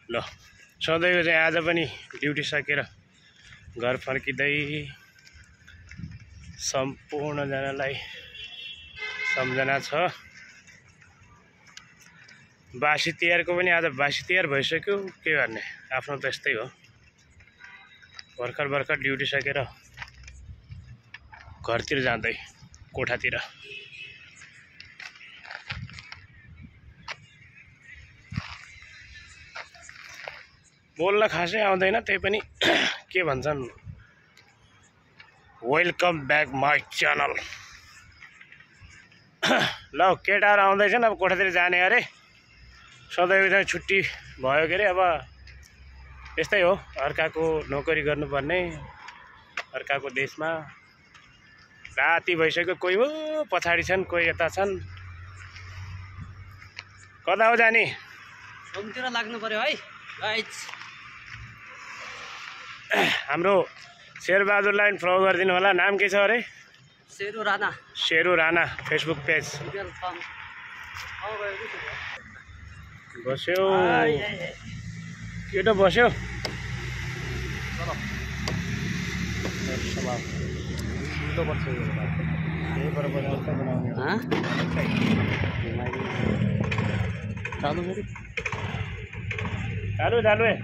ल सधैँको चाहिँ आज पनि ड्युटी सकेर घर फर्किँदै सम्पूर्णजनालाई सम्झना छ। बासी तिहारको पनि आज बासी तिहार भइसक्यो, के गर्ने, आफ्नो त यस्तै हो। भर्खर भर्खर ड्युटी सकेर घरतिर जाँदै कोठातिर। बोल्न खासै आउँदैन, त्यही पनि के भन्छन्, वेलकम ब्याक माई च्यानल। ल केटाहरू आउँदैछन्, अब कोठातिर जाने अरे। सधैँ चाहिँ छुट्टी भयो के अरे, अब यस्तै हो, अर्काको नोकरी गर्नुपर्ने, अर्काको देशमा। राति भइसक्यो, कोही हो पछाडि छन्, कोही यता छन्। कता हो जाने? होमतिर लाग्नु पर्यो है गाइज। हाम्रो शेरबहादुरलाई फलो गरिदिनु होला। नाम के छ अरे? शेरू राणा। Sheru Rana Facebook page. बस्यो केटो बस्यो। चालू चालू है।